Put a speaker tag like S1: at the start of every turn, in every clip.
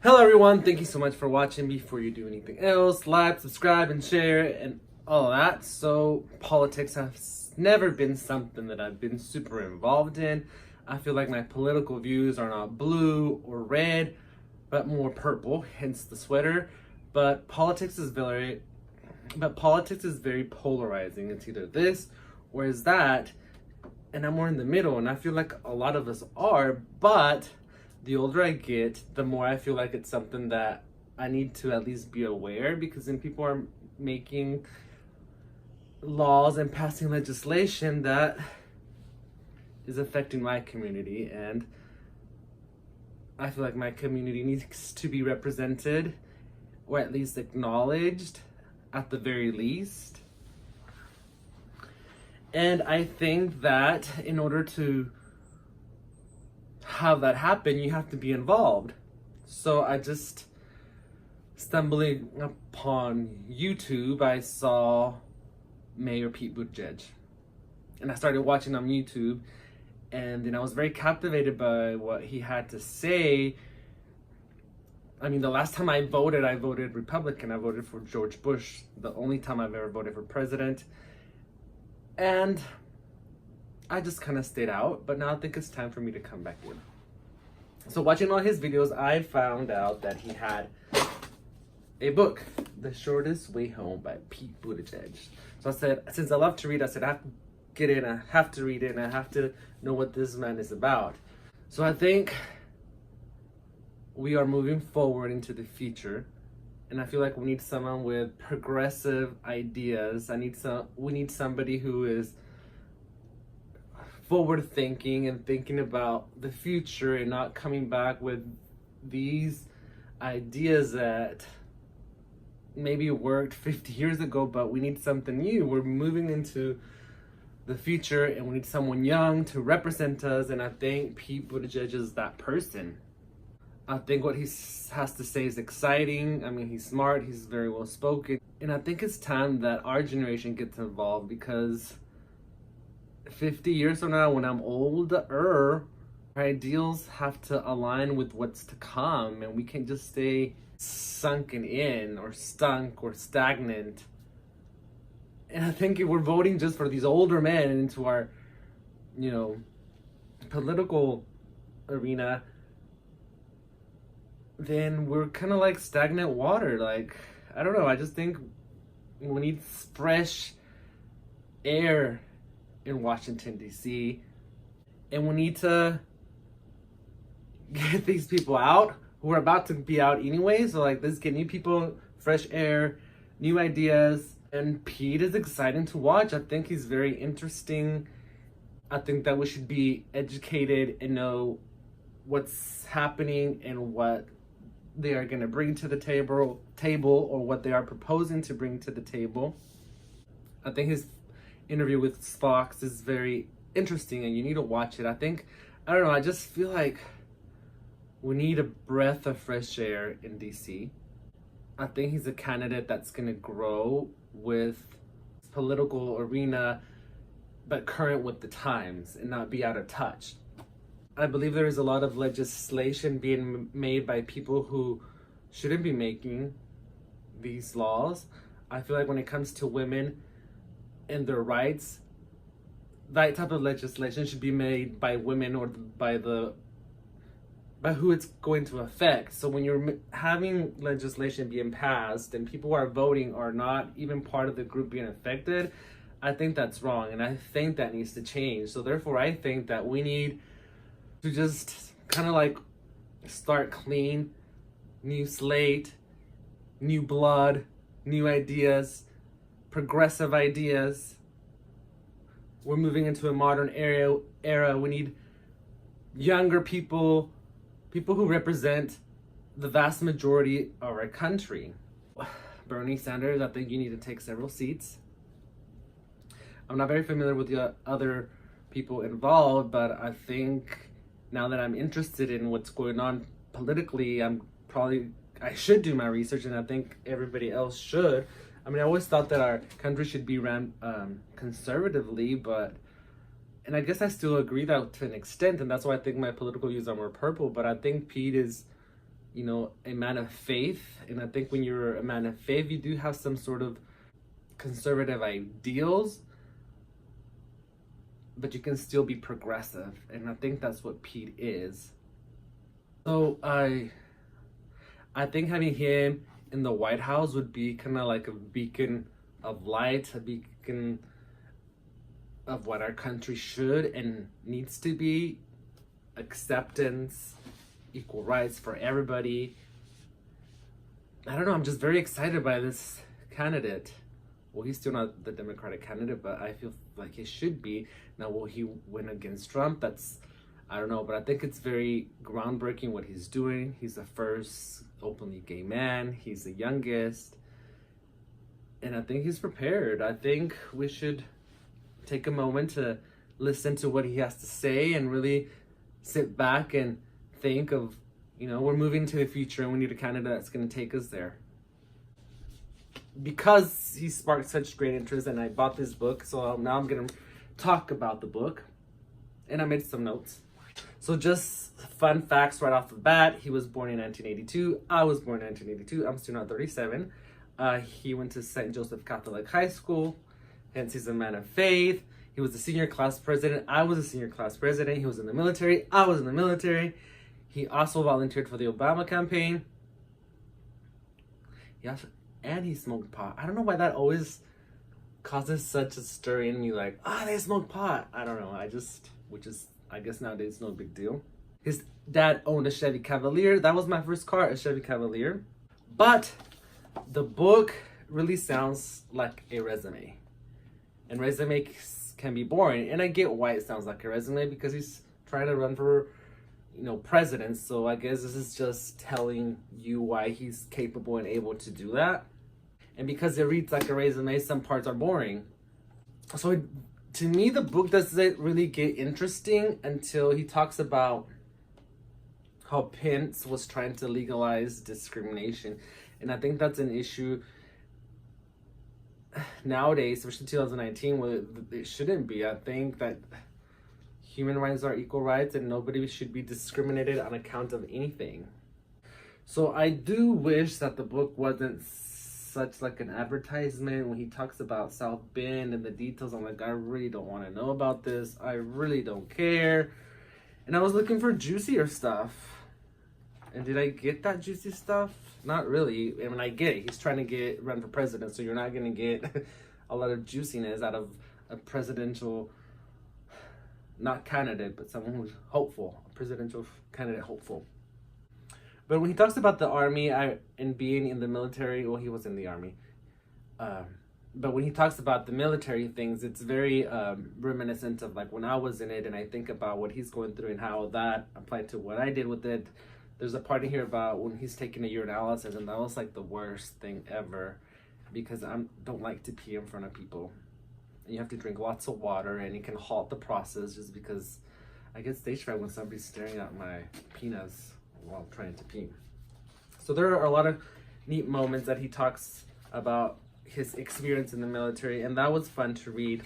S1: Hello everyone, thank you so much for watching. Before you do anything else, like, subscribe, and share, and all of that. So, politics has never been something that I've been super involved in. I feel like my political views are not blue or red, but more purple, hence the sweater. But politics is very polarizing. It's either this or is that, and I'm more in the middle, and I feel like a lot of us are, but the older I get, the more I feel like it's something that I need to at least be aware, because then people are making laws and passing legislation that is affecting my community, and I feel like my community needs to be represented or at least acknowledged at the very least. And I think that in order to have that happen, you have to be involved. So I just stumbling upon YouTube, I saw Mayor Pete Buttigieg, and I started watching on YouTube, and then I was very captivated by what he had to say. I mean, the last time I voted Republican. I voted for George Bush, the only time I've ever voted for president. And I just kind of stayed out, but now I think it's time for me to come back in. So watching all his videos, I found out that he had a book, The Shortest Way Home by Pete Buttigieg. So I said, since I love to read, I said, I have to get in, I have to read it, and I have to know what this man is about. So I think we are moving forward into the future, and I feel like we need someone with progressive ideas. We need somebody who is forward thinking and thinking about the future, and not coming back with these ideas that maybe worked 50 years ago, but we need something new. We're moving into the future, and we need someone young to represent us, and I think Pete Buttigieg is that person. I think what he has to say is exciting. I mean, he's smart, he's very well spoken, and I think it's time that our generation gets involved, because 50 years from now, when I'm older, our ideals have to align with what's to come, and we can't just stay sunken in or stunk or stagnant. And I think if we're voting just for these older men into our, political arena, then we're kind of like stagnant water. Like, I don't know, I just think we need fresh air in Washington, D.C., and we need to get these people out who are about to be out anyway. So like, let's get new people, fresh air, new ideas. And Pete is exciting to watch. I think he's very interesting. I think that we should be educated and know what's happening and what they are going to bring to the table, or what they are proposing to bring to the table. I think his interview with Fox is very interesting, and you need to watch it. I just feel like we need a breath of fresh air in DC. I think he's a candidate that's going to grow with political arena, but current with the times and not be out of touch. I believe there is a lot of legislation being made by people who shouldn't be making these laws. I feel like when it comes to women and their rights, that type of legislation should be made by women, or by who it's going to affect. So when you're having legislation being passed and people who are voting are not even part of the group being affected, I think that's wrong, and I think that needs to change. So therefore, I think that we need to just kind of like start clean, new slate, new blood, new ideas, progressive ideas. We're moving into a modern era. We need younger people who represent the vast majority of our country. Bernie Sanders, I think you need to take several seats. I'm not very familiar with the other people involved, but I think now that I'm interested in what's going on politically, I should do my research, and I think everybody else should. I mean, I always thought that our country should be ran conservatively, and I guess I still agree that to an extent, and that's why I think my political views are more purple. But I think Pete is a man of faith. And I think when you're a man of faith, you do have some sort of conservative ideals, but you can still be progressive. And I think that's what Pete is. So I think having him in the White House would be kind of like a beacon of light, a beacon of what our country should and needs to be: acceptance, equal rights for everybody. I don't know, I'm just very excited by this candidate. Well, he's still not the Democratic candidate, but I feel like he should be. Now, will he win against Trump? I don't know, but I think it's very groundbreaking what he's doing. He's the first openly gay man. He's the youngest. And I think he's prepared. I think we should take a moment to listen to what he has to say and really sit back and think of, we're moving to the future and we need a candidate that's going to take us there. Because he sparked such great interest and I bought this book, so now I'm going to talk about the book. And I made some notes. So just fun facts right off the bat. He was born in 1982. I was born in 1982. I'm still not 37. He went to St. Joseph Catholic High School. Hence, he's a man of faith. He was the senior class president. I was a senior class president. He was in the military. I was in the military. He also volunteered for the Obama campaign. And he smoked pot. I don't know why that always causes such a stir in me. Like, they smoke pot. I don't know. I guess nowadays no big deal. His dad owned a Chevy Cavalier. That was my first car, a Chevy Cavalier. But the book really sounds like a resume. And resumes can be boring. And I get why it sounds like a resume, because he's trying to run for, president. So I guess this is just telling you why he's capable and able to do that. And because it reads like a resume, some parts are boring. So to me, the book doesn't really get interesting until he talks about how Pence was trying to legalize discrimination. And I think that's an issue nowadays, especially 2019, where it shouldn't be. I think that human rights are equal rights and nobody should be discriminated on account of anything. So I do wish that the book wasn't such like an advertisement. When he talks about South Bend and the details, I'm like, I really don't want to know about this. I really don't care. And I was looking for juicier stuff. And did I get that juicy stuff? Not really. I mean, I get it. He's trying to run for president, so you're not going to get a lot of juiciness out of a presidential, not candidate, but someone who's hopeful, a presidential candidate hopeful. But when he talks about the army and being in the military, well, he was in the army. But when he talks about the military things, it's very reminiscent of like when I was in it, and I think about what he's going through and how that applied to what I did with it. There's a part in here about when he's taking a urinalysis, and that was like the worst thing ever, because I don't like to pee in front of people. And you have to drink lots of water, and you can halt the process just because I get stage fright when somebody's staring at my penis while trying to pee. So there are a lot of neat moments that he talks about his experience in the military, and that was fun to read.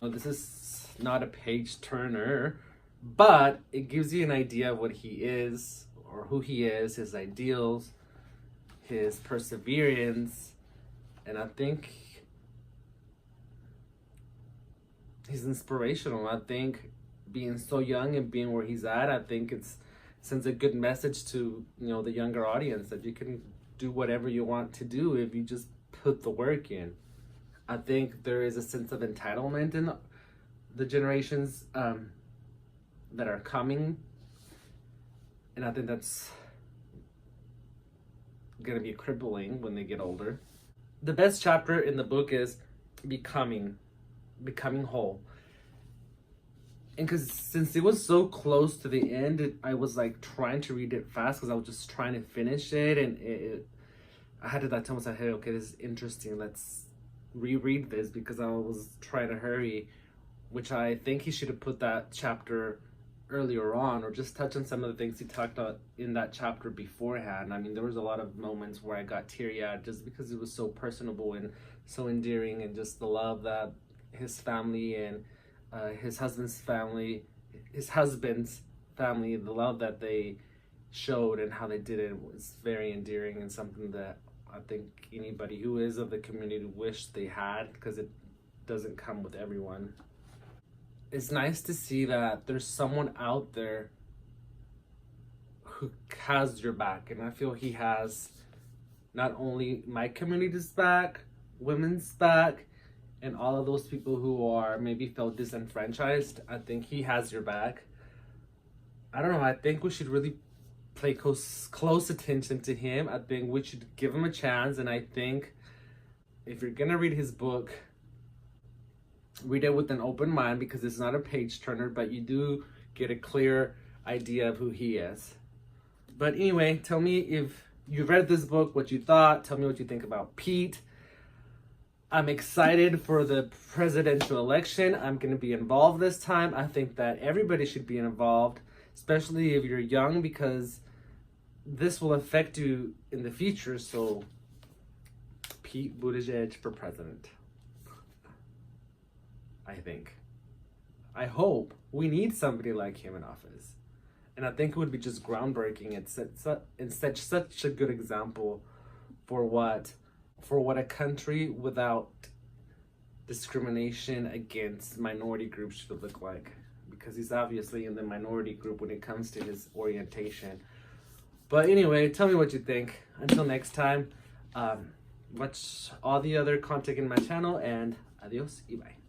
S1: This is not a page turner, but it gives you an idea of what he is, or who he is, his ideals, his perseverance, and I think he's inspirational. I think being so young and being where he's at, I think it sends a good message to the younger audience that you can do whatever you want to do if you just put the work in. I think there is a sense of entitlement in the generations that are coming, and I think that's gonna be crippling when they get older. The best chapter in the book is becoming whole. And because since it was so close to the end, I was like trying to read it fast because I was just trying to finish it, and I had to tell myself, hey, okay, this is interesting, let's reread this, because I was trying to hurry, which I think he should have put that chapter earlier on, or just touch on some of the things he talked about in that chapter beforehand. I mean, there was a lot of moments where I got teary-eyed just because it was so personable and so endearing, and just the love that his family and his husband's family, the love that they showed and how they did it was very endearing and something that I think anybody who is of the community wish they had, because it doesn't come with everyone. It's nice to see that there's someone out there who has your back, and I feel he has not only my community's back, women's back, and all of those people who are maybe felt disenfranchised. I think he has your back. I don't know, I think we should really pay close attention to him. I think we should give him a chance, and I think if you're gonna read his book, read it with an open mind, because it's not a page turner, but you do get a clear idea of who he is. But anyway, tell me if you read this book, what you thought. Tell me what you think about Pete. I'm excited for the presidential election. I'm going to be involved this time. I think that everybody should be involved, especially if you're young, because this will affect you in the future. So, Pete Buttigieg for president. I think. I hope. We need somebody like him in office. And I think it would be just groundbreaking and such a good example for what a country without discrimination against minority groups should look like. Because he's obviously in the minority group when it comes to his orientation. But anyway, tell me what you think. Until next time, watch all the other content in my channel, and adios y bye.